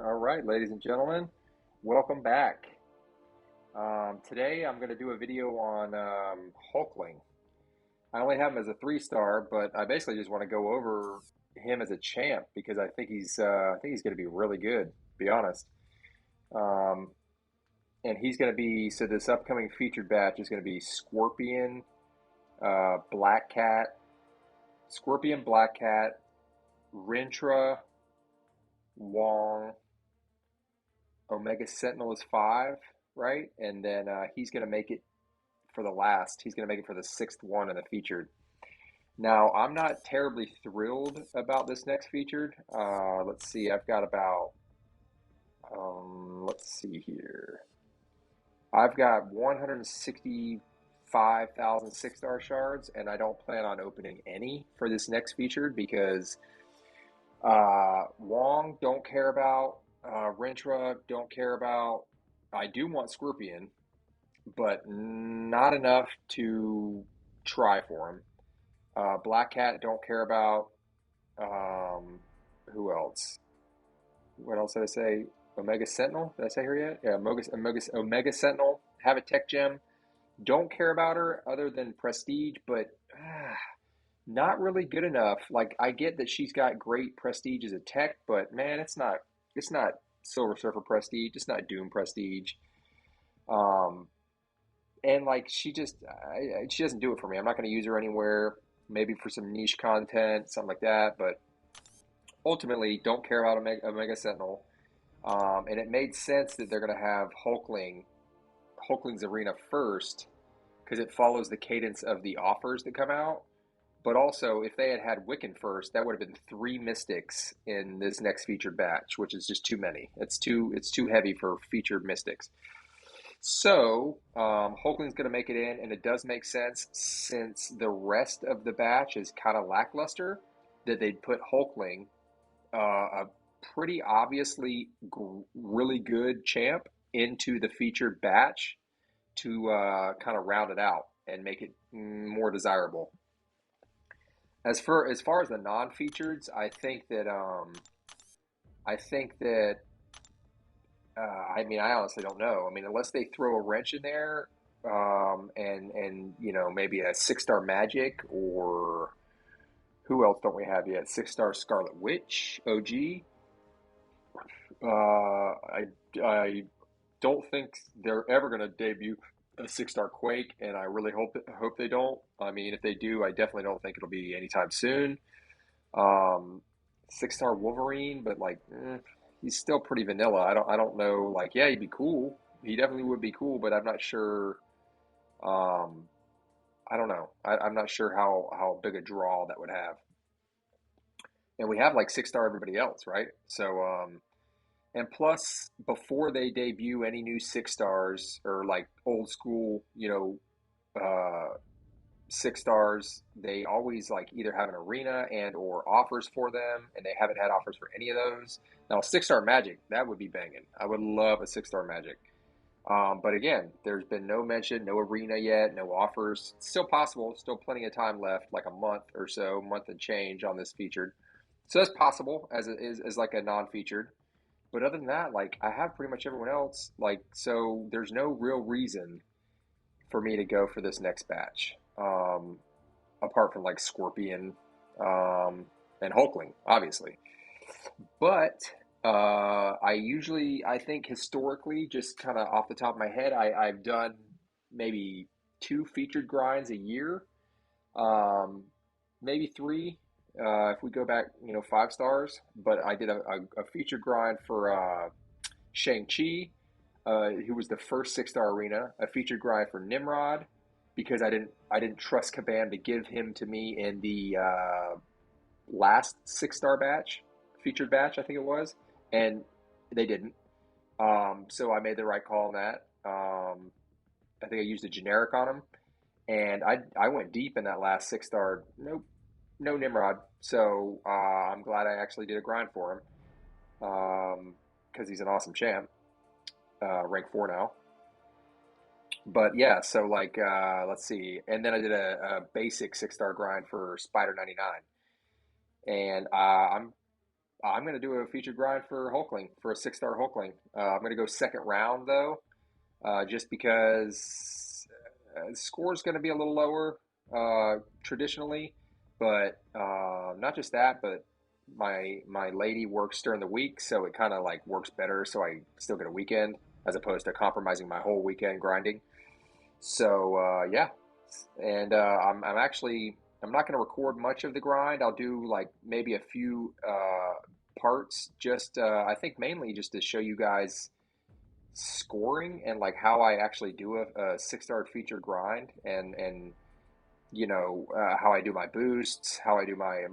All right, ladies and gentlemen, welcome back. Today I'm going to do a video on Hulkling. I only have him as a 3 star, but I basically just want to go over him as a champ because I think he's going to be really good, to be honest. Um, and he's going to be so this upcoming featured batch is going to be Scorpion, Black Cat, Scorpion, Black Cat, Rintra, Wong. Omega Sentinel is 5, right? And then he's going to make it for the last. He's going to make it for the sixth one in the featured. Now, I'm not terribly thrilled about this next featured. Let's see. I've got about, let's see here. I've got 165,000 6-star shards, and I don't plan on opening any for this next featured because Wong, don't care about. Rentra, don't care about. I do want Scorpion, but not enough to try for him. Black Cat, don't care about. Um, who else? What else did I say? Omega Sentinel? Did I say her yet? Yeah, Omega Sentinel. Have a tech gem. Don't care about her other than prestige, but not really good enough. Like I get that she's got great prestige as a tech, but man, it's not Silver Surfer prestige. It's not Doom prestige. Um, and like she doesn't do it for me. I'm not going to use her anywhere. Maybe for some niche content, something like that. But ultimately, don't care about Omega Sentinel. And it made sense that they're going to have Hulkling's Arena first because it follows the cadence of the offers that come out. But also, if they had had Wiccan first, that would have been 3 Mystics in this next featured batch, which is just too many. It's too heavy for featured Mystics. So Hulkling's going to make it in, and it does make sense since the rest of the batch is kind of lackluster that they'd put Hulkling, a pretty obviously really good champ, into the featured batch to kind of round it out and make it more desirable. As far as the non-featured, I think that I mean, I honestly don't know. I mean, unless they throw a wrench in there, and maybe a 6-star Magic, or who else don't we have yet? 6-star Scarlet Witch OG. I don't think they're ever going to debut a 6-star Quake, and I really hope they don't. I mean, if they do, I definitely don't think it'll be anytime soon. Um, 6-star Wolverine, but like, he's still pretty vanilla. I don't know. Like, yeah, he'd be cool. He definitely would be cool, but I'm not sure. Um, I don't know. I'm not sure how big a draw that would have. And we have like 6-star everybody else, right? So, and plus, before they debut any new 6-stars or like old school, 6-stars, they always like either have an arena and or offers for them, and they haven't had offers for any of those. Now, 6-star Magic, that would be banging. I would love a 6-star Magic. But again, there's been no mention, no arena yet, no offers. It's still possible, still plenty of time left, like a month or so, month and change on this featured. So that's possible as it is as like a non-featured. But other than that, like I have pretty much everyone else. Like so, there's no real reason for me to go for this next batch. Apart from like Scorpion, and Hulkling, obviously. But I think historically, just kind of off the top of my head, I've done maybe 2 featured grinds a year, um, maybe 3 if we go back, 5 stars. But I did a featured grind for Shang-Chi, who was the first 6-star arena, a featured grind for Nimrod because I didn't trust Kabam to give him to me in the last 6-star batch, featured batch, I think it was, and they didn't. So I made the right call on that. I think I used a generic on him, and I went deep in that last 6-star. Nope, no Nimrod. So I'm glad I actually did a grind for him because he's an awesome champ, rank 4 now. But yeah, so like let's see, and then I did a basic 6-star grind for Spider 99, and I'm going to do a featured grind for Hulkling, for a 6-star Hulkling. I'm going to go second round, though, just because the score is going to be a little lower traditionally. But not just that, but my lady works during the week, so it kind of like works better. So I still get a weekend as opposed to compromising my whole weekend grinding. So yeah, and I'm actually I'm not going to record much of the grind. I'll do like maybe a few parts, just I think mainly just to show you guys scoring and like how I actually do a 6-star featured grind, and how I do my boosts, how I do my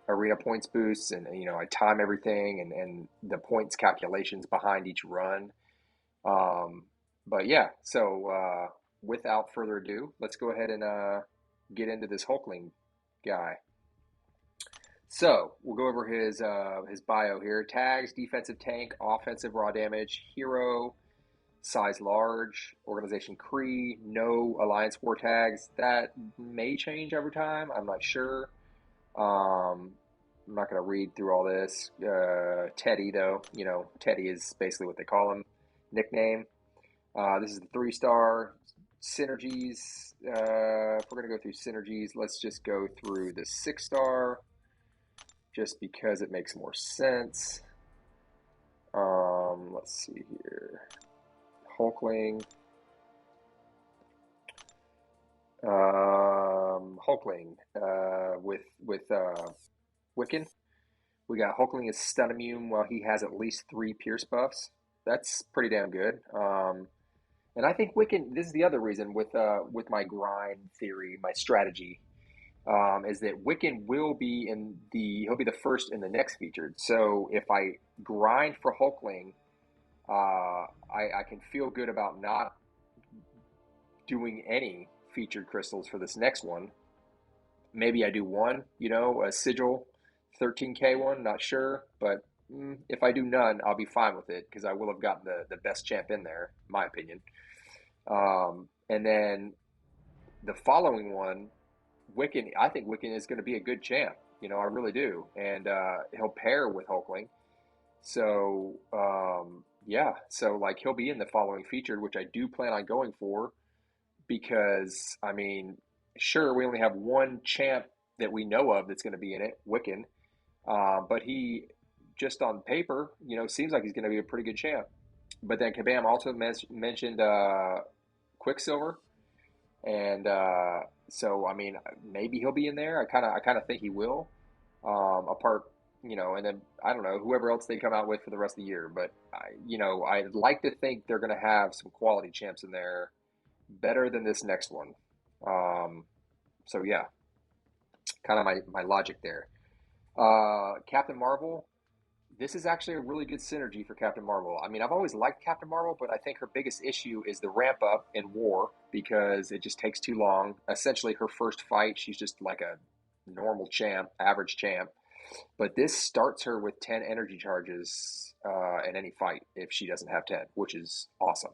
arena points boosts, and I time everything and the points calculations behind each run. Um, but yeah, so without further ado, let's go ahead and get into this Hulkling guy. So we'll go over his bio here. Tags: defensive tank, offensive raw damage, hero, size large, organization Kree, no Alliance War tags. That may change over time. I'm not sure. I'm not going to read through all this. Teddy, though, Teddy is basically what they call him, nickname. This is the 3-star. Synergies. If we're going to go through synergies, let's just go through the 6-star just because it makes more sense. Let's see here. Hulkling. Hulkling with Wiccan. We got Hulkling is stun immune while he has at least 3 pierce buffs. That's pretty damn good. And I think Wiccan. This is the other reason with my grind theory, my strategy, is that Wiccan will be he'll be the first in the next featured. So if I grind for Hulkling, I can feel good about not doing any featured crystals for this next one. Maybe I do one, a sigil 13K one, not sure, but if I do none, I'll be fine with it because I will have gotten the best champ in there, in my opinion. And then the following one, Wiccan, I think Wiccan is going to be a good champ. I really do. And he'll pair with Hulkling. So, yeah. So, like, he'll be in the following featured, which I do plan on going for because, I mean, sure, we only have one champ that we know of that's going to be in it, Wiccan. But he, just on paper, seems like he's going to be a pretty good champ. But then Kabam also mentioned Quicksilver, and so I mean maybe he'll be in there. I kind of think he will. Apart, and then I don't know whoever else they come out with for the rest of the year. But I'd like to think they're going to have some quality champs in there, better than this next one. So yeah, kind of my logic there. Captain Marvel. This is actually a really good synergy for Captain Marvel. I mean, I've always liked Captain Marvel, but I think her biggest issue is the ramp up in war because it just takes too long. Essentially, her first fight, she's just like a normal champ, average champ. But this starts her with 10 energy charges in any fight if she doesn't have 10, which is awesome.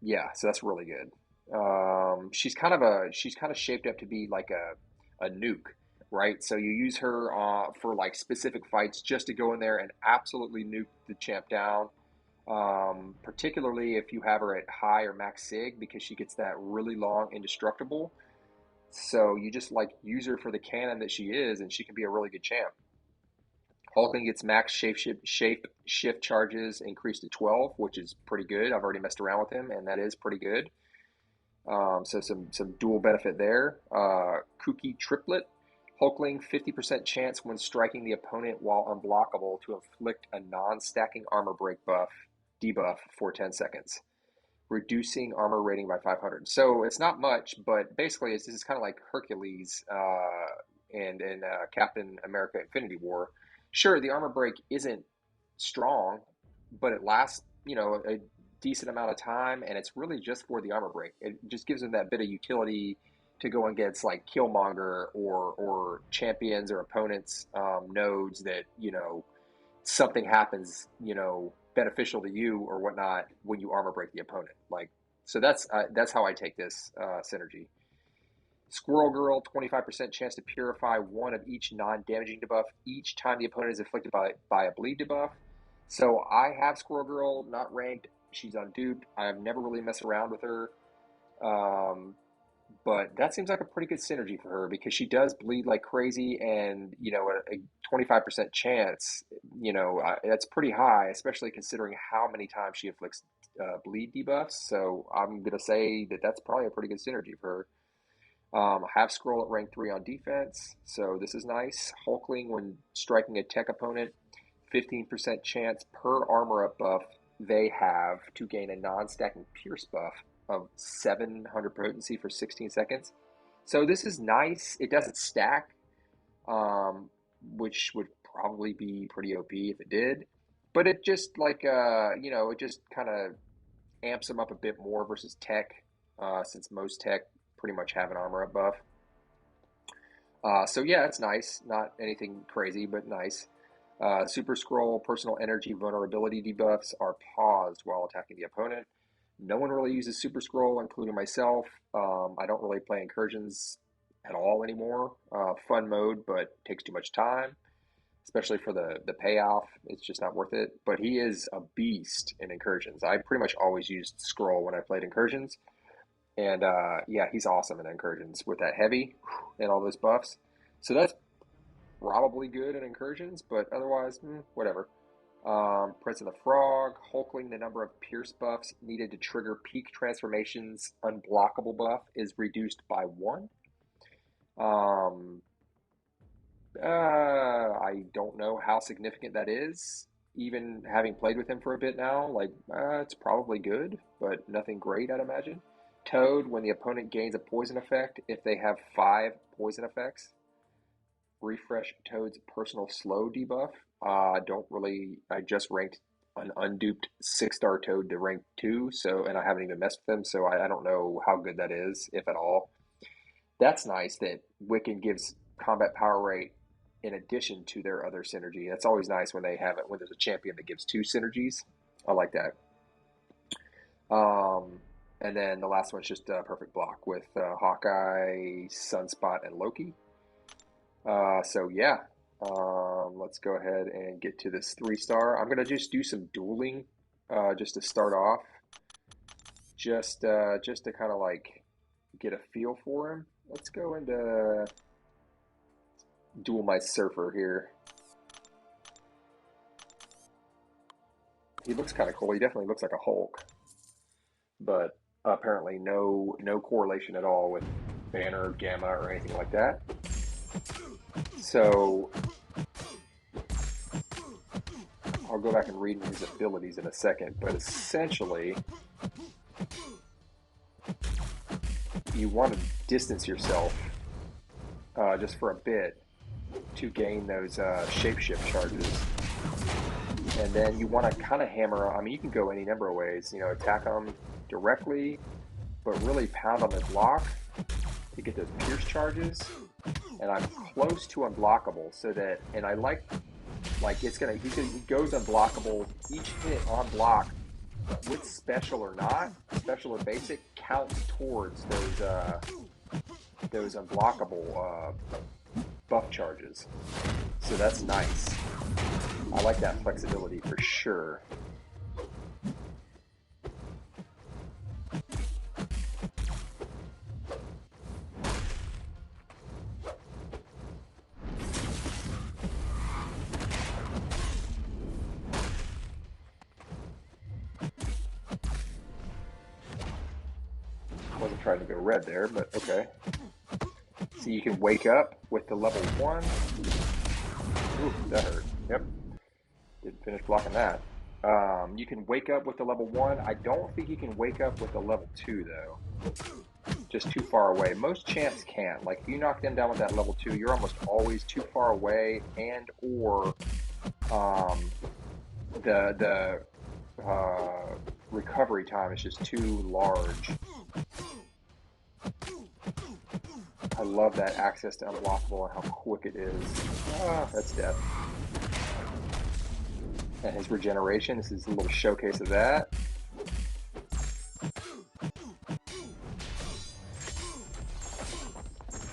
Yeah, so that's really good. She's kind of shaped up to be like a nuke, right? So you use her for like specific fights just to go in there and absolutely nuke the champ down. Particularly if you have her at high or max sig because she gets that really long indestructible. So you just like use her for the cannon that she is, and she can be a really good champ. Hulkling gets max shape shift charges increased to 12, which is pretty good. I've already messed around with him, and that is pretty good. So some dual benefit there. Kooky triplet. Hulkling 50% chance when striking the opponent while unblockable to inflict a non-stacking armor break debuff for 10 seconds, reducing armor rating by 500. So it's not much, but basically this is kind of like Hercules and Captain America Infinity War. Sure, the armor break isn't strong, but it lasts, a decent amount of time, and it's really just for the armor break. It just gives them that bit of utility to go against like Killmonger or champions or opponents nodes that something happens beneficial to you or whatnot when you armor break the opponent. Like so that's how I take this synergy. Squirrel Girl, 25% chance to purify one of each non-damaging debuff each time the opponent is afflicted by a bleed debuff. So I have Squirrel Girl, not ranked. She's unduped. I've never really messed around with her. But that seems like a pretty good synergy for her because she does bleed like crazy, and a 25% chance, that's pretty high, especially considering how many times she inflicts bleed debuffs. So I'm gonna say that that's probably a pretty good synergy for her. I have Scroll at rank 3 on defense, so this is nice. Hulkling, when striking a tech opponent, 15% chance per armor up buff they have to gain a non-stacking pierce buff of 700 potency for 16 seconds. So this is nice. It doesn't stack, which would probably be pretty OP if it did. But it just it just kind of amps them up a bit more versus tech, since most tech pretty much have an armor up buff. So yeah, it's nice. Not anything crazy, but nice. Super Scroll personal energy vulnerability debuffs are paused while attacking the opponent. No one really uses Super Scroll, including myself. I don't really play incursions at all anymore. Fun mode, but takes too much time, especially for the payoff. It's just not worth it. But he is a beast in incursions. I pretty much always used Scroll when I played incursions. And yeah, he's awesome in incursions with that heavy and all those buffs. So that's probably good in incursions, but otherwise, whatever. Prince of the Frog, Hulkling, the number of Pierce buffs needed to trigger peak transformations unblockable buff is reduced by 1. I don't know how significant that is. Even having played with him for a bit now, it's probably good, but nothing great, I'd imagine. Toad, when the opponent gains a poison effect, if they have 5 poison effects, refresh Toad's personal slow debuff. I just ranked an unduped 6-star Toad to rank 2, and I haven't even messed with them, so I don't know how good that is, if at all. That's nice that Wiccan gives combat power rate in addition to their other synergy. That's always nice when there's a champion that gives 2 synergies. I like that. And then the last one's just a perfect block with Hawkeye, Sunspot, and Loki. So yeah, let's go ahead and get to this 3-star. I'm gonna just do some dueling, just to start off, just to kind of get a feel for him. Let's go into duel my Surfer here. He looks kind of cool. He definitely looks like a Hulk, but apparently no correlation at all with Banner, Gamma, or anything like that. So I'll go back and read his abilities in a second, but essentially you want to distance yourself just for a bit to gain those shapeshift charges. And then you want to kind of hammer, you can go any number of ways, attack them directly, but really pound on their block to get those pierce charges. And I'm close to unblockable, so that, and I like he goes unblockable. Each hit on block, with special or not, special or basic, counts towards those unblockable buff charges. So that's nice. I like that flexibility for sure. Wasn't trying to go red there, but okay. So you can wake up with the level 1. Ooh, that hurt. Yep. Didn't finish blocking that. You can wake up with the level 1. I don't think you can wake up with the level 2, though. Just too far away. Most champs can. If you knock them down with that level 2, you're almost always too far away, and or the recovery time is just too large. I love that access to unblockable and how quick it is. That's death. And his regeneration, this is a little showcase of that.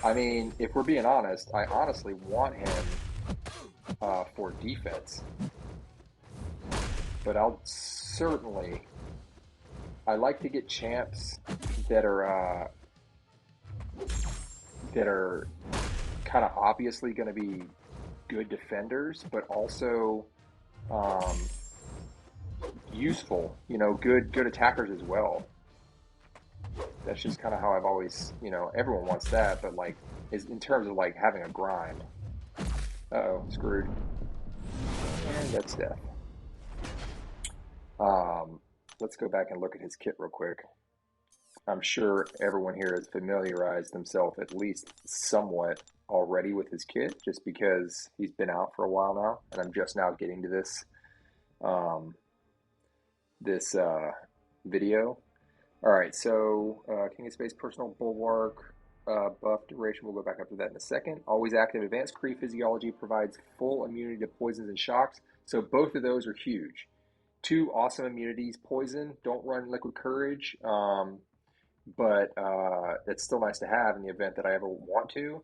I mean, if we're being honest, I honestly want him for defense, but I like to get champs that are that are kind of obviously going to be good defenders, but also um, useful. Good attackers as well. That's just kind of how I've always, everyone wants that, but like, is in terms of like having a grind. Uh-oh, screwed, and that's death. Um, let's go back and look at his kit real quick. I'm sure everyone here has familiarized themselves at least somewhat already with his kit, just because he's been out for a while now, and I'm just now getting to um, this video. All right, so King of Space Personal Bulwark buff duration. We'll go back up to that in a second. Always active. Advanced Kree Physiology provides full immunity to poisons and shocks. So both of those are huge. Two awesome immunities. Poison. Don't run Liquid Courage, but that's still nice to have in the event that I ever want to.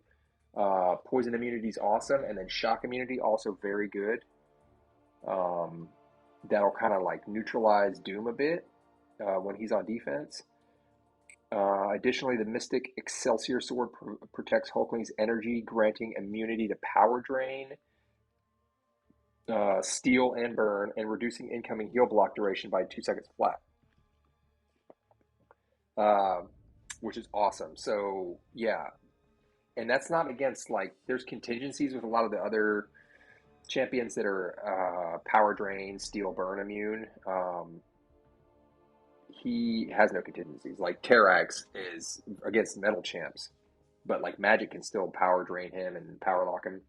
Poison immunity is awesome, and then shock immunity also very good. Um, that'll kind of like neutralize Doom a bit when he's on defense. Additionally, the Mystic Excelsior Sword protects Hulkling's energy, granting immunity to power drain, steal, and burn, and reducing incoming heal block duration by 2 seconds flat, uh, which is awesome. So, yeah. And that's not against, like, there's contingencies with a lot of the other champions that are power drain, steal, burn immune. He has no contingencies. Like Terrax is against metal champs, but like Magic can still power drain him and power lock him.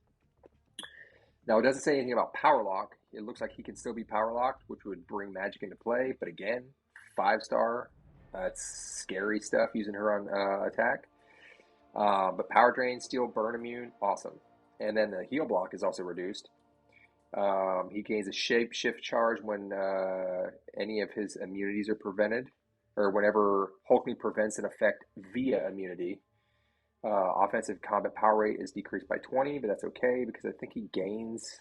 Now it doesn't say anything about power lock. It looks like he can still be power locked, which would bring Magic into play. But again, 5-star. It's scary stuff using her on attack. But power drain, steal, burn immune, awesome. And then the heal block is also reduced. He gains a shape shift charge when any of his immunities are prevented, or whenever Hulkling prevents an effect via immunity. Offensive combat power rate is decreased by 20, but that's okay because I think he gains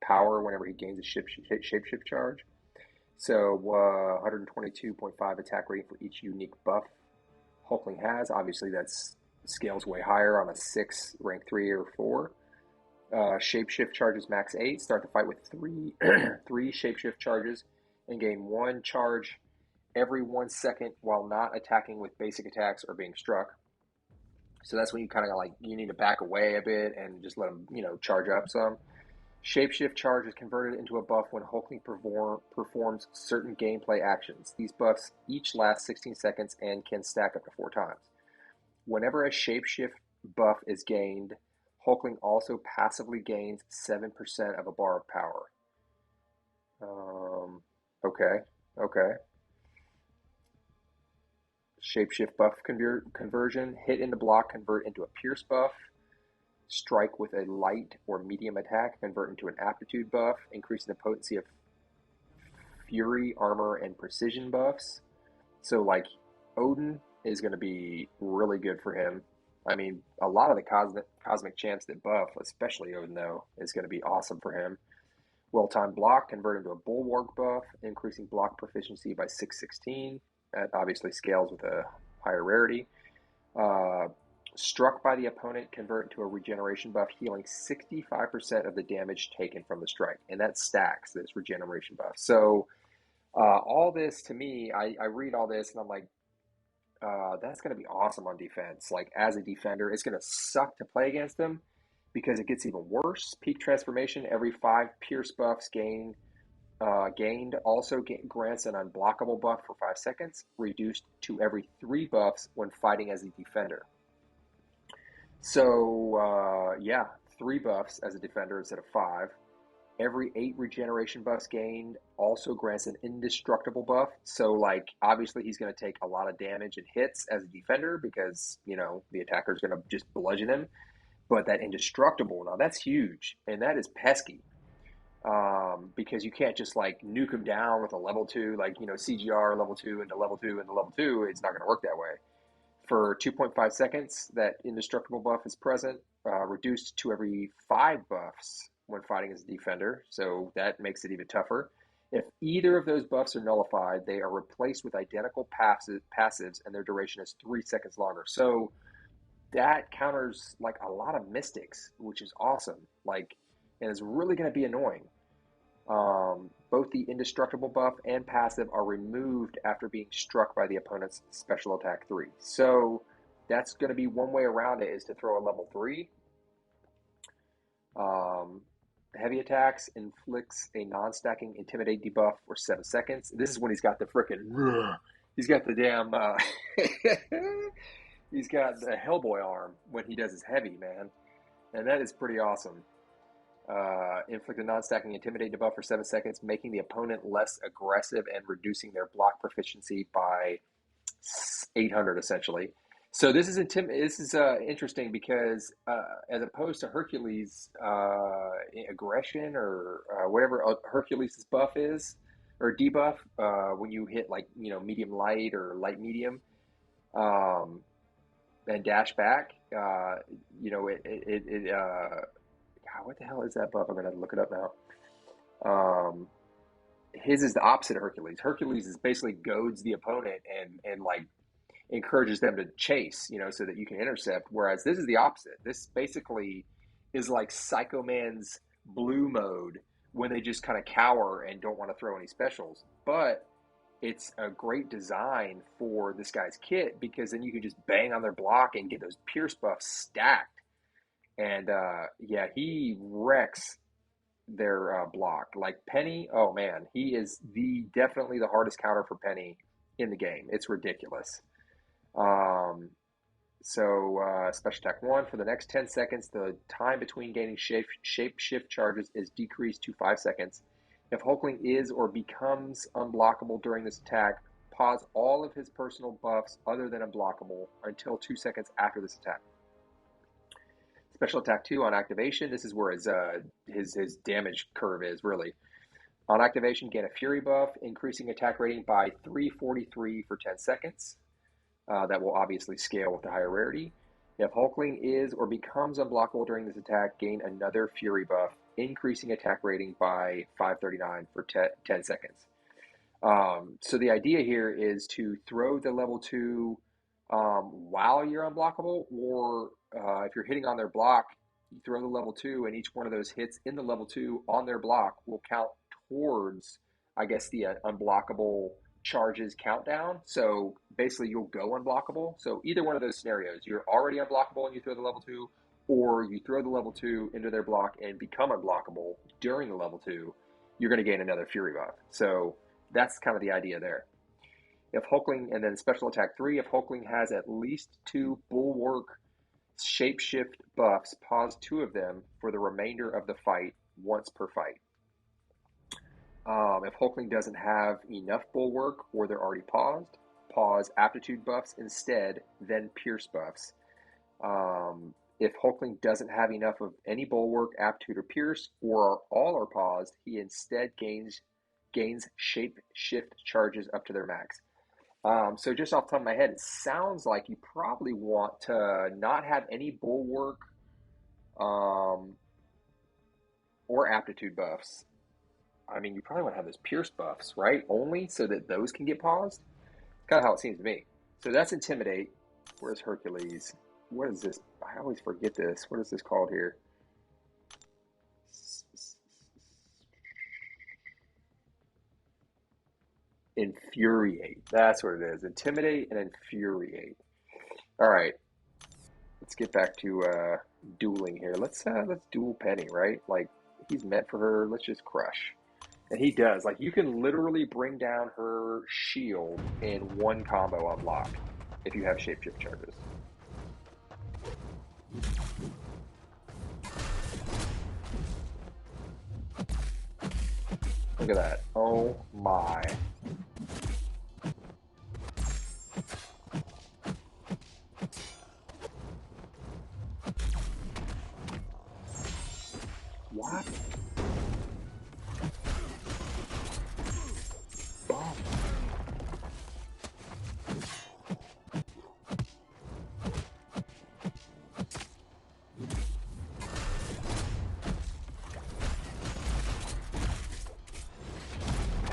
power whenever he gains a shapeshift charge. So 122.5 attack rating for each unique buff Hulkling has. Obviously, that's scales way higher on a 6, rank 3 or 4. Shapeshift charges max 8. Start the fight with three shapeshift charges and gain 1 charge every 1 second while not attacking with basic attacks or being struck. So that's when you kind of like, you need to back away a bit and just let them, charge up some. Shapeshift charge is converted into a buff when Hulkling performs certain gameplay actions. These buffs each last 16 seconds and can stack up to 4 times. Whenever a shapeshift buff is gained, Hulkling also passively gains 7% of a bar of power. Okay. Shapeshift buff conversion. Hit into block, convert into a pierce buff. Strike with a light or medium attack, convert into an aptitude buff, increasing the potency of fury, armor, and precision buffs. So, like, Odin is going to be really good for him. I mean, a lot of the cosmic champs that buff, especially Odin, though, is going to be awesome for him. Well-timed block, convert into a bulwark buff, increasing block proficiency by 616. That obviously scales with a higher rarity. Struck by the opponent, convert into a regeneration buff, healing 65% of the damage taken from the strike. And that stacks, this regeneration buff. So all this, to me, I read all this and I'm like, that's going to be awesome on defense. Like, as a defender, it's going to suck to play against them because it gets even worse. Peak transformation, every 5 pierce buffs gained also grants an unblockable buff for 5 seconds, reduced to every 3 buffs when fighting as a defender. So, 3 buffs as a defender instead of 5. Every 8 regeneration buffs gained also grants an indestructible buff. So, like, obviously he's going to take a lot of damage and hits as a defender because, the attacker is going to just bludgeon him. But that indestructible, now that's huge. And that is pesky. Because you can't just, like, nuke him down with a level 2, like, CGR level 2 into level 2 into level 2. It's not going to work that way. For 2.5 seconds, that indestructible buff is present, reduced to every 5 buffs when fighting as a defender, so that makes it even tougher. If either of those buffs are nullified, they are replaced with identical passives, and their duration is 3 seconds longer. So that counters like a lot of mystics, which is awesome. Like, and it's really going to be annoying. Both the indestructible buff and passive are removed after being struck by the opponent's special attack 3. So that's going to be one way around it, is to throw a level 3. Heavy attacks inflicts a non-stacking intimidate debuff for 7 seconds. This is when he's got the frickin', he's got the damn, he's got the Hellboy arm when he does his heavy, man. And that is pretty awesome. Inflict a non-stacking intimidate debuff for 7 seconds, making the opponent less aggressive and reducing their block proficiency by 800 essentially. So this is interesting because as opposed to Hercules' aggression or whatever Hercules' buff is or debuff, when you hit like medium light or light medium, and dash back, God, what the hell is that buff? I'm gonna look it up now. His is the opposite of Hercules. Hercules is basically goads the opponent and like encourages them to chase, so that you can intercept. Whereas this is the opposite. This basically is like Psycho Man's blue mode when they just kind of cower and don't want to throw any specials. But it's a great design for this guy's kit because then you can just bang on their block and get those pierce buffs stacked. And yeah, he wrecks their block. Like Penny, oh man, he is definitely the hardest counter for Penny in the game. It's ridiculous. Special attack 1, for the next 10 seconds, the time between gaining shape shift charges is decreased to 5 seconds. If Hulkling is or becomes unblockable during this attack, pause all of his personal buffs other than unblockable until 2 seconds after this attack. Special attack 2 on activation. This is where his damage curve is really. On activation, gain a fury buff, increasing attack rating by 343 for 10 seconds. That will obviously scale with the higher rarity. If Hulkling is or becomes unblockable during this attack, gain another fury buff, increasing attack rating by 539 for 10 seconds. So the idea here is to throw the level 2 while you're unblockable, or if you're hitting on their block, you throw the level 2, and each one of those hits in the level 2 on their block will count towards, I guess, the unblockable charges countdown. So basically you'll go unblockable. So either one of those scenarios, you're already unblockable and you throw the level 2, or you throw the level 2 into their block and become unblockable during the level 2, you're going to gain another fury buff. So that's kind of the idea there. If Hulkling, and then special attack 3, if Hulkling has at least 2 bulwark shapeshift buffs, pause 2 of them for the remainder of the fight, once per fight. If Hulkling doesn't have enough bulwark or they're already paused, pause aptitude buffs instead, then pierce buffs. If Hulkling doesn't have enough of any bulwark, aptitude, or pierce, or all are paused, he instead gains shape shift charges up to their max. So just off the top of my head, it sounds like you probably want to not have any bulwark or aptitude buffs. I mean, you probably want to have those pierce buffs, right? Only so that those can get paused. Kind of how it seems to me. So that's Intimidate. Where's Hercules? What is this? I always forget this. What is this called here? Infuriate. That's what it is. Intimidate and Infuriate. All right. Let's get back to dueling here. Let's duel Penny, right? Like, he's meant for her. Let's just crush. And he does. Like, you can literally bring down her shield in one combo on block if you have shapeshift charges. Look at that. Oh my. What?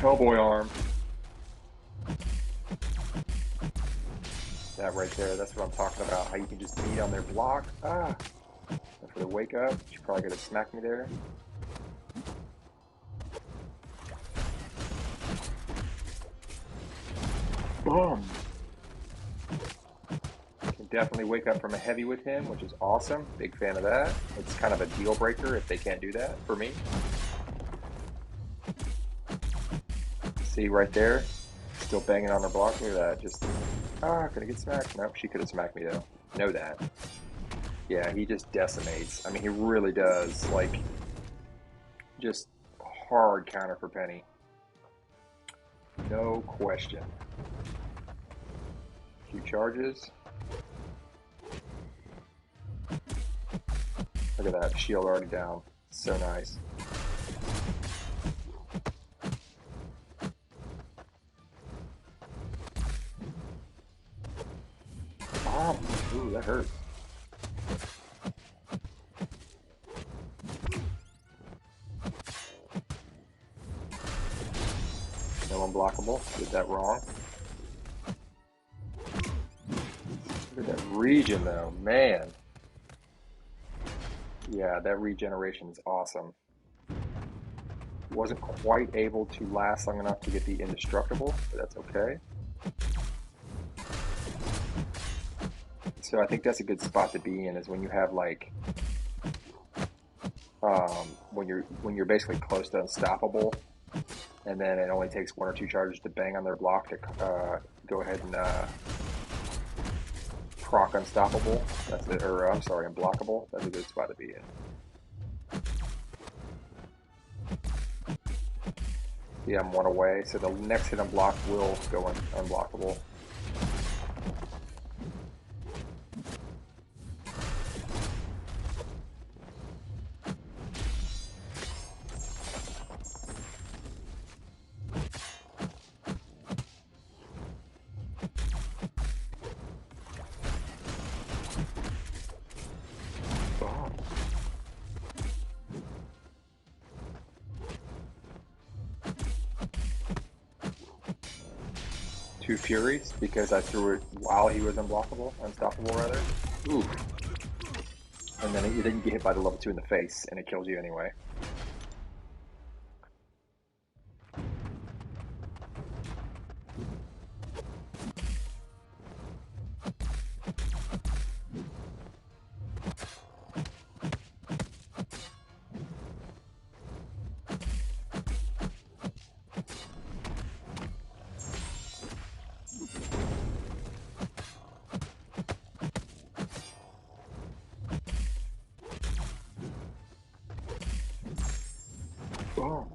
Hellboy arm. That right there, that's what I'm talking about. How you can just beat on their block. Ah. And for the wake up, she's probably gonna smack me there. Boom. Can definitely wake up from a heavy with him, which is awesome. Big fan of that. It's kind of a deal breaker if they can't do that for me. See right there, still banging on her block. Look at that. Just gonna get smacked. Nope, she could have smacked me though. Know that. Yeah, he just decimates. I mean, he really does. Like, just hard counter for Penny. No question. Few charges. Look at that, shield already down. So nice. Bomb. Ooh, that hurts. No unblockable. Did that wrong. Look at that regen though, man. Yeah, that regeneration is awesome. Wasn't quite able to last long enough to get the indestructible, but that's okay. So I think that's a good spot to be in, is when you have like when you're basically close to unstoppable, and then it only takes 1 or 2 charges to bang on their block to go ahead and proc unstoppable. That's it, or I'm sorry, unblockable. That's a good spot to be in. See, I'm 1 away, so the next hit unblock will go unblockable. Two Furies because I threw it while he was unblockable, unstoppable rather. Ooh. And then you get hit by the level 2 in the face, and it kills you anyway. Boom.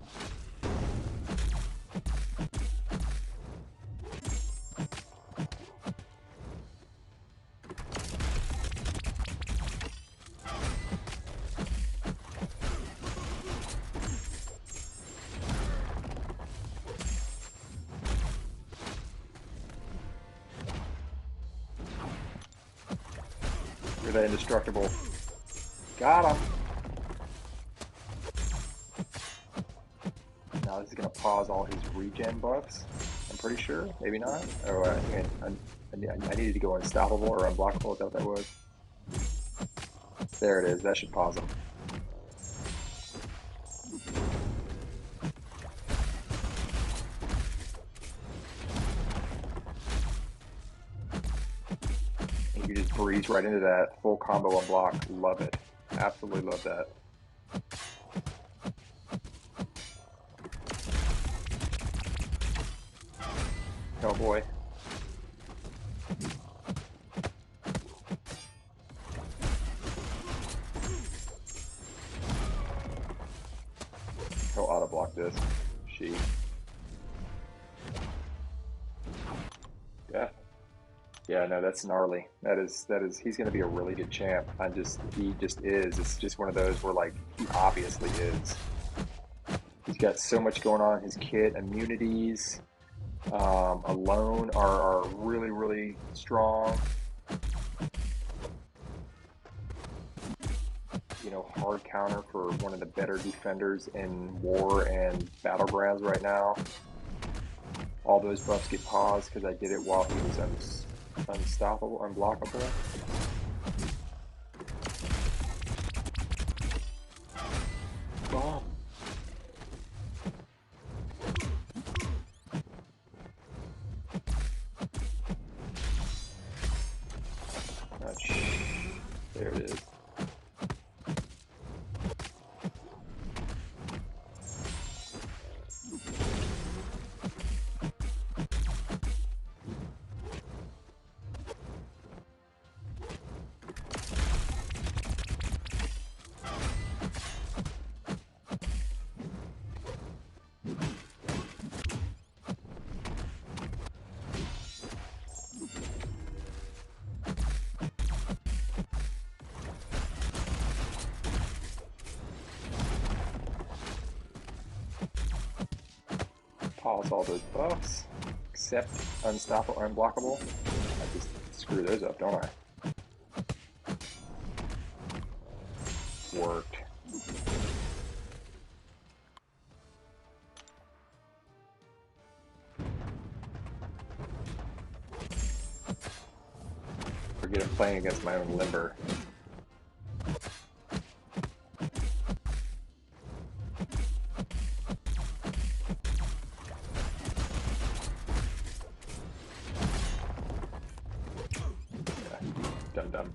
You're that indestructible. Got him. Now this is going to pause all his regen buffs. I'm pretty sure. Maybe not. Oh, I needed to go unstoppable or unblockable. Is that what that was? There it is. That should pause him. And you just breeze right into that full combo unblock. Love it. Absolutely love that. Hellboy. He'll auto block this. She. Yeah. Yeah, no, that's gnarly. That is he's gonna be a really good champ. He just is. It's just one of those where like he obviously is. He's got so much going on. His kit, immunities, alone are really, really strong. You know, hard counter for one of the better defenders in War and Battlegrounds right now. all those buffs get paused because I did it while he was unstoppable, unblockable. Bomb. There it is. Pause all those buffs, except unstoppable or unblockable. I just screw those up, don't I? Worked. Forget I'm playing against my own limber. Dum-dum.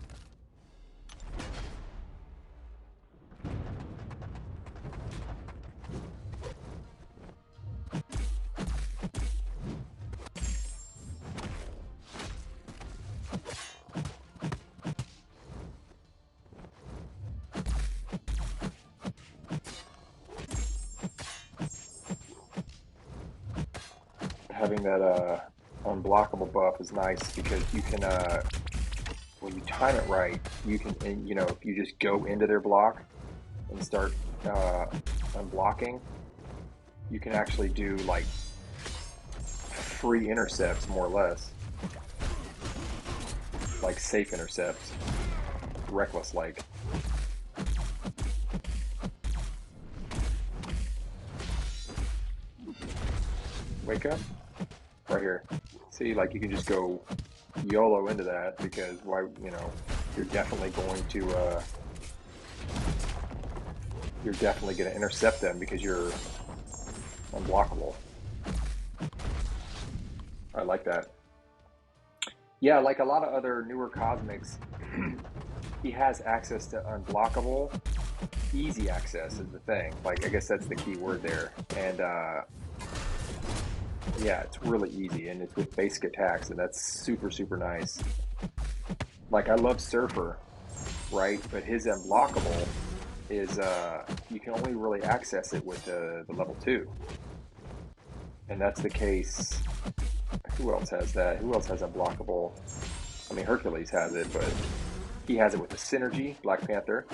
Having that unblockable buff is nice because you can when you time it right, you can, and, you know, if you just go into their block and start unblocking, you can actually do like free intercepts, more or less, like safe intercepts, reckless like. Wake up, right here. See, like you can just go YOLO into that because why, you know, you're definitely going to intercept them because you're unblockable. I like that. Yeah, like a lot of other newer cosmics, he has access to unblockable. Easy access is the thing. Like, I guess that's the key word there. And yeah, it's really easy, and it's with basic attacks, and that's super, super nice. Like, I love Surfer, right? But his unblockable is you can only really access it with the level 2. And that's the case. Who else has that? Who else has unblockable? I mean, Hercules has it, but he has it with the Synergy, Black Panther,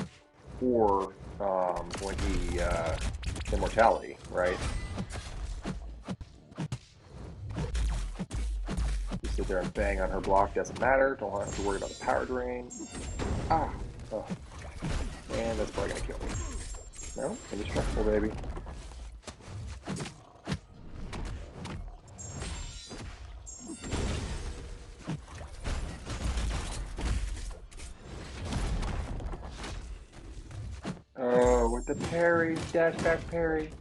or when he Immortality, right? You sit there and bang on her block, doesn't matter. Don't have to worry about the power drain. Ah, oh. And that's probably gonna kill me. No, indestructible, baby. Oh, with the parry, dash back parry.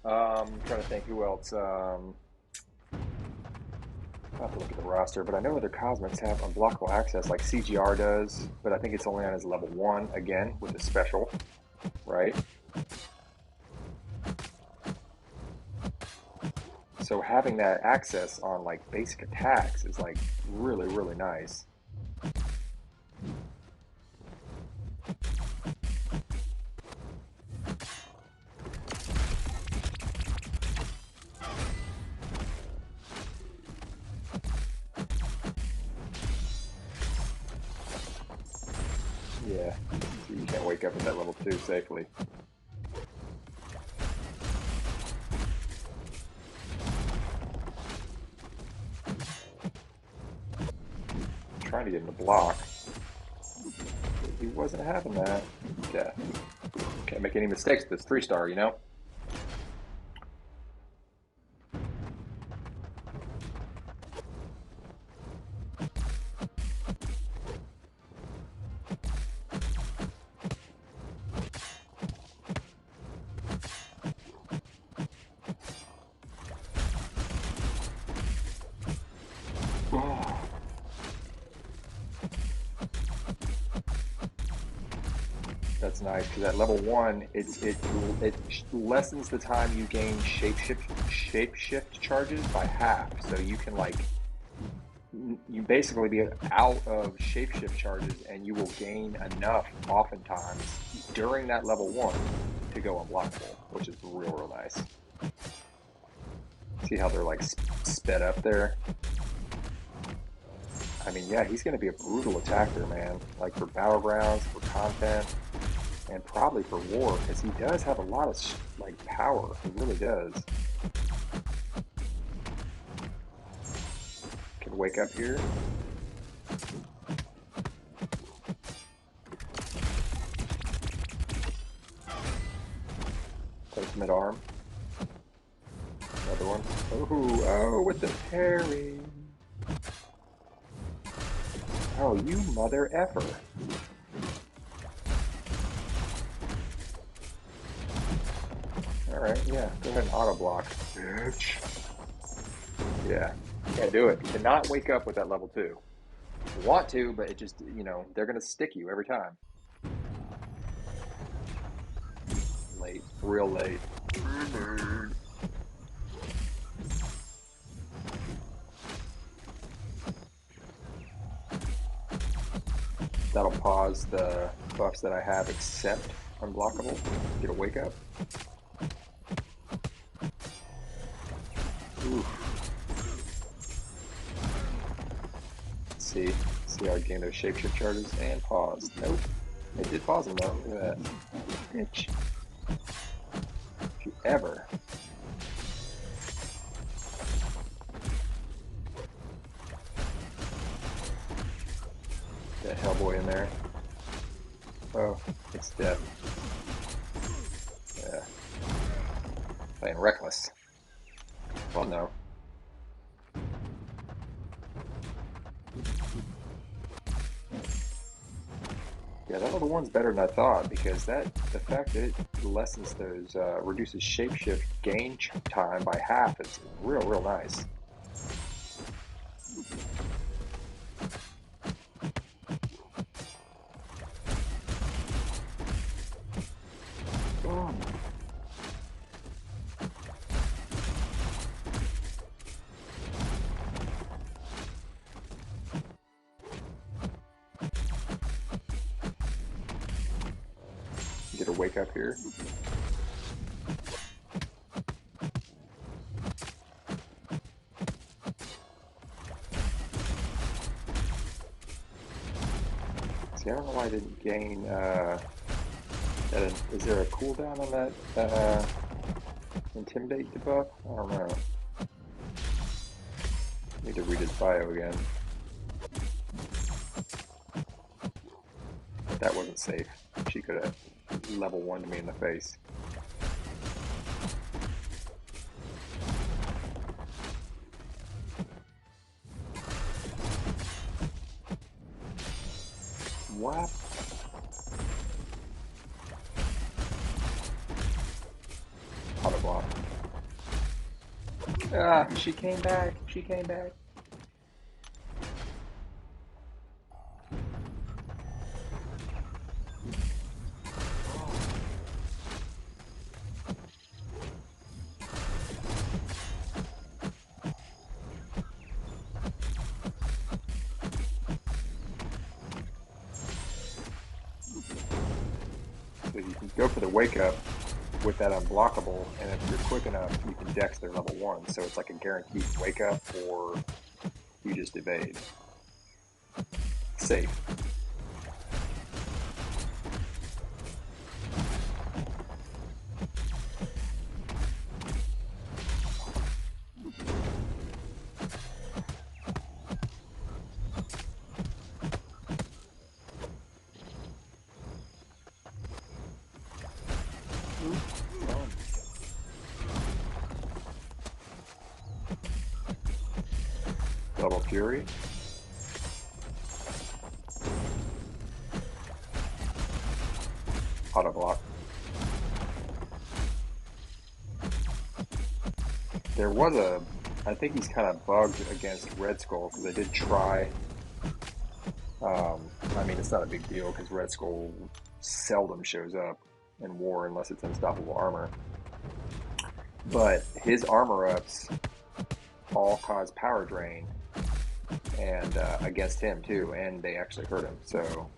I'm trying to think who else. I'll have to look at the roster, but I know other cosmics have unblockable access, like CGR does, but I think it's only on his level 1, again, with a special, right? So having that access on, like, basic attacks is, like, really, really nice. Yeah, so you can't wake up at that level 2 safely. Trying to get him to block. He wasn't having that. Yeah. Can't make any mistakes with this 3-star, you know? nice because at level 1, it lessens the time you gain shapeshift charges by half. So you can like you basically be out of shapeshift charges, and you will gain enough oftentimes during that level 1 to go unblockable, which is real nice. See how they're like sped up there? I mean, yeah, he's going to be a brutal attacker, man. Like for battlegrounds, for content, and probably for war, because he does have a lot of like power. He really does. Can wake up here. Take mid arm. Another one. Oh, with the parry. Oh, you mother effer. Alright, yeah, go ahead and auto block. Bitch. Yeah, can't do it. Cannot wake up with that level 2. You want to, but it just, you know, they're going to stick you every time. Late, real late. That'll pause the buffs that I have except unblockable. Get a wake up. Oof. See how I gain those shapeshift charges and pause. Nope. It did pause them though. Look at that. Bitch. If you ever. That Hellboy in there. Oh, it's dead. Yeah. Playing reckless. Well, no. Yeah, that level 1's better than I thought, because the fact that it lessens those, reduces shapeshift gain time by half is real nice. Boom. Get a wake up here. See, I don't know why I didn't gain, is there a cooldown on that, intimidate debuff? I don't know. Need to read his bio again. That wasn't safe. She could have level 1'd me in the face. What? Auto block. Ah, she came back. She came back. So you can go for the wake up with that unblockable, and if you're quick enough, you can dex their level 1. So it's like a guaranteed wake up, or you just evade. Safe. Double Fury. Auto block. There was I think he's kind of bugged against Red Skull, because I did try. I mean, it's not a big deal because Red Skull seldom shows up in war unless it's unstoppable armor. But his armor ups all cause power drain, and against him too, and they actually hurt him. So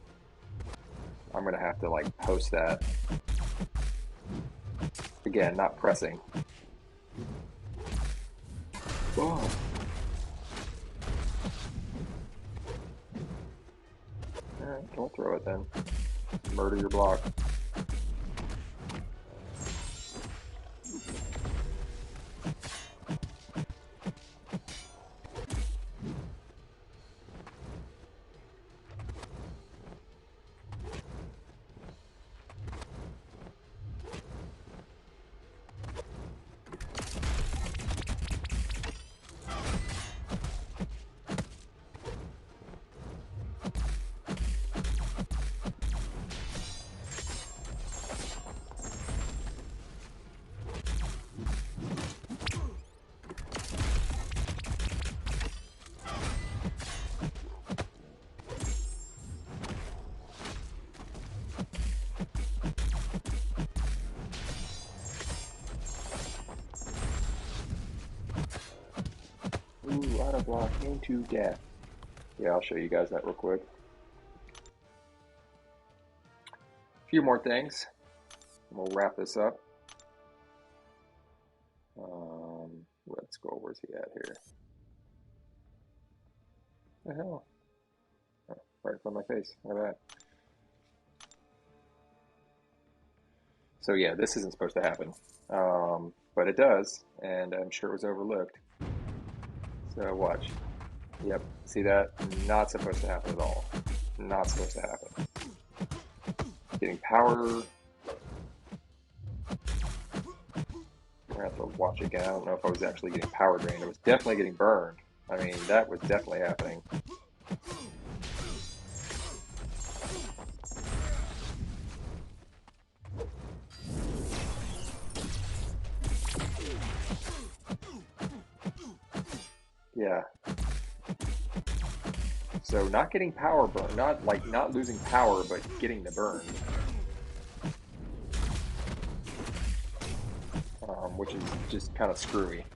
I'm gonna have to like post that again, not pressing. Oh. Alright, don't throw it then. Murder your block. Ooh, auto block into death. Yeah, I'll show you guys that real quick. A few more things. We'll wrap this up. Let's go. Where's he at here? The hell? Oh, right in front of my face. Look at that. So yeah, this isn't supposed to happen, but it does, and I'm sure it was overlooked. So watch. Yep, see that? Not supposed to happen at all. Not supposed to happen. Getting power. I have to watch again. I don't know if I was actually getting power drained. It was definitely getting burned. I mean, that was definitely happening. Yeah. So not getting power burn, not losing power, but getting the burn. Which is just kind of screwy.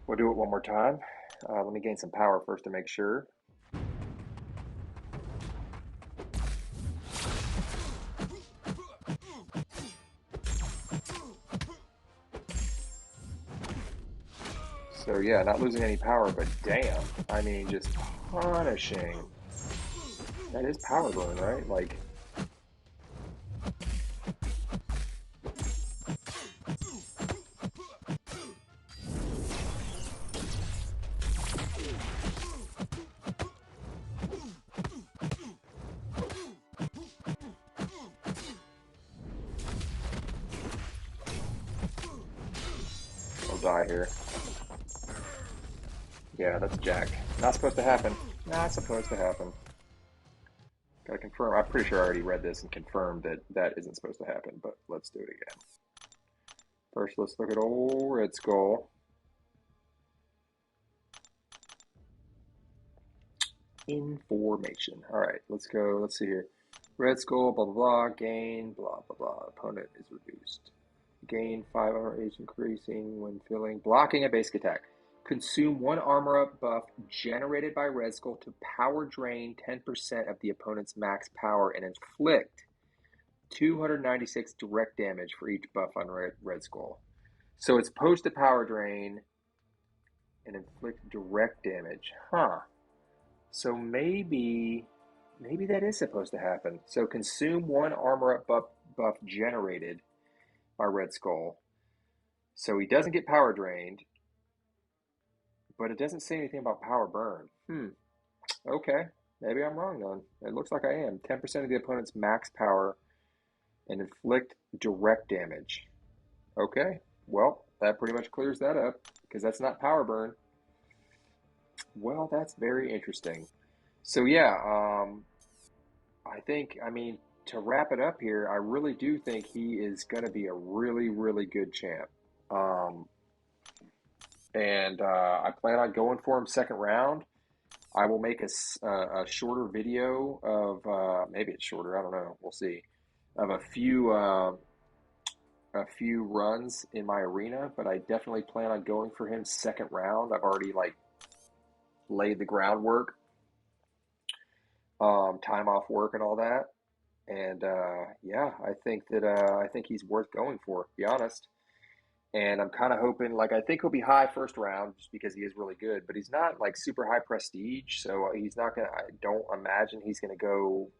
We'll do it one more time. Let me gain some power first to make sure. So yeah, not losing any power, but damn, I mean, just punishing. That is power burn, right? Like, I'll die here. Yeah, that's Jack. Not supposed to happen. Not supposed to happen. Gotta confirm. I'm pretty sure I already read this and confirmed that that isn't supposed to happen, but let's do it again. First, let's look at old Red Skull. Information. All right, let's go. Let's see here. Red Skull, blah, blah, blah. Gain, blah, blah, blah. Opponent is reduced. Gain 5 armor age increasing when filling. Blocking a basic attack. Consume 1 armor up buff generated by Red Skull to power drain 10% of the opponent's max power and inflict 296 direct damage for each buff on Red Skull. So it's post to power drain and inflict direct damage. Huh. So maybe that is supposed to happen. So consume 1 armor up buff generated by Red Skull. So he doesn't get power drained, but it doesn't say anything about power burn. Okay. Maybe I'm wrong then. It looks like I am. 10% of the opponent's max power and inflict direct damage. Okay. Well, that pretty much clears that up because that's not power burn. Well, that's very interesting. So yeah, I mean, to wrap it up here, I really do think he is going to be a really, really good champ. And I plan on going for him second round. I will make a shorter video of maybe it's shorter. I don't know. We'll see. Of a few runs in my arena, but I definitely plan on going for him second round. I've already like laid the groundwork, time off work and all that. And yeah, I think he's worth going for, to be honest. And I'm kind of hoping, like, I think he'll be high first round just because he is really good, but he's not like super high prestige. So he's not gonna, I don't imagine he's gonna go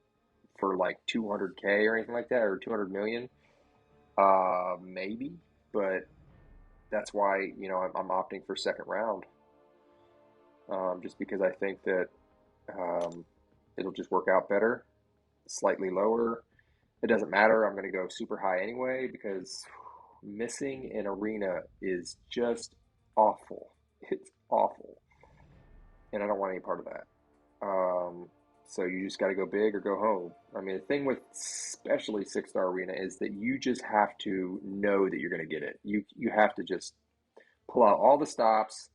for like 200K or anything like that, or 200 million. Maybe, but that's why, I'm opting for second round, just because I think that um, it'll just work out better, slightly lower. It doesn't matter. I'm going to go super high anyway because missing an arena is just awful. It's awful. And I don't want any part of that. So you just got to go big or go home. I mean, the thing with especially 6-star arena is that you just have to know that you're going to get it. You have to just pull out all the stops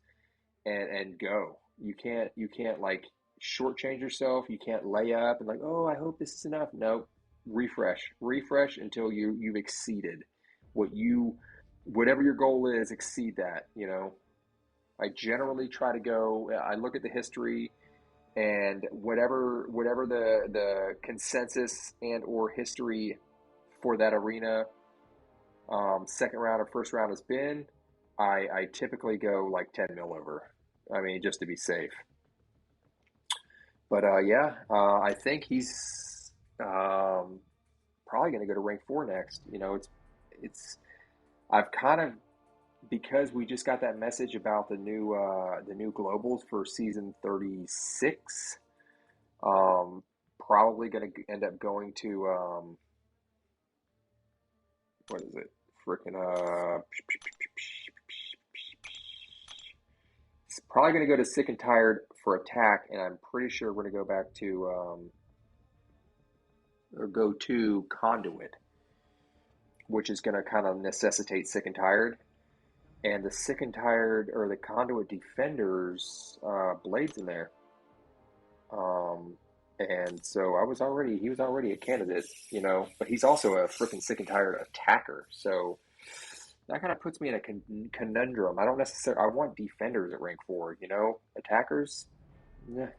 and go. You can't like shortchange yourself. You can't lay up and like, oh, I hope this is enough. No, refresh until you've exceeded whatever your goal is. Exceed that. I generally try to go. I look at the history and whatever the consensus and or history for that arena, second round or first round has been. I typically go like 10 mil over. I mean, just to be safe. But yeah, I think he's probably going to go to rank 4 next. It's I've kind of, because we just got that message about the new globals for season 36. Probably going to end up going to what is it? Freaking it's probably going to go to sick and tired for attack, and I'm pretty sure we're going to go back to or go to conduit, which is going to kind of necessitate sick and tired. And the sick and tired or the conduit defenders blades in there. And so he was already a candidate, but he's also a freaking sick and tired attacker. So that kind of puts me in a conundrum. I don't necessarily, I want defenders at rank 4, attackers, yeah,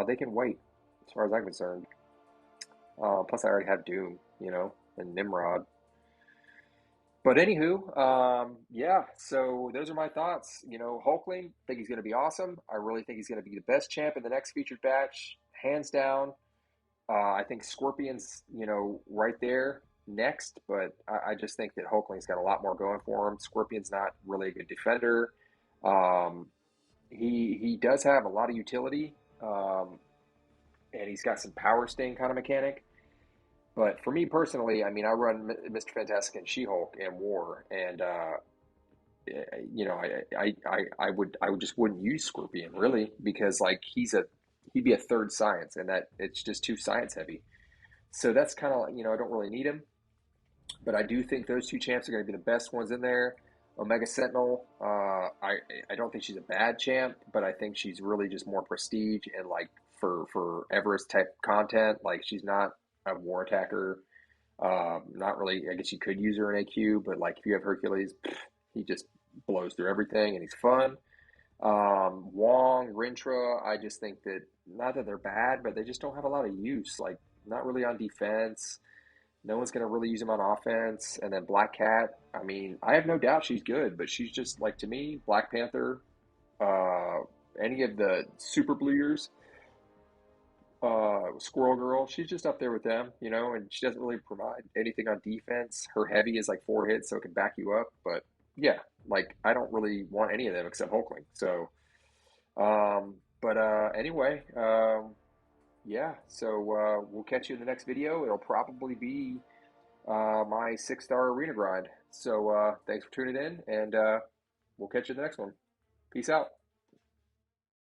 they can wait as far as I'm concerned. Plus I already have Doom, and Nimrod. But anywho, yeah, so those are my thoughts. Hulkling, think he's going to be awesome. I really think he's going to be the best champ in the next featured batch, hands down. I think Scorpion's, right there next, but I just think that Hulkling's got a lot more going for him. Scorpion's not really a good defender. Um, he does have a lot of utility, and he's got some power sting kind of mechanic. But for me personally, I mean, I run Mr. Fantastic and She-Hulk and War, and I would just wouldn't use Scorpion really because like he'd be a third science, and that it's just too science heavy. So that's kind of I don't really need him, but I do think those two champs are going to be the best ones in there. Omega Sentinel, I don't think she's a bad champ, but I think she's really just more prestige and like for Everest type content. Like she's not a war attacker. Not really. I guess you could use her in AQ, but like if you have Hercules, he just blows through everything and he's fun. Wong, Rintra, I just think that not that they're bad, but they just don't have a lot of use. Like not really on defense. No one's gonna really use them on offense. And then Black Cat, I mean, I have no doubt she's good, but she's just like to me, Black Panther, uh, any of the Super Bluers, Squirrel Girl, she's just up there with them, and she doesn't really provide anything on defense. Her heavy is like 4 hits, so it can back you up. But yeah, like I don't really want any of them except Hulkling. So, but anyway, yeah. So we'll catch you in the next video. It'll probably be my 6-star arena grind. So thanks for tuning in, and we'll catch you in the next one. Peace out.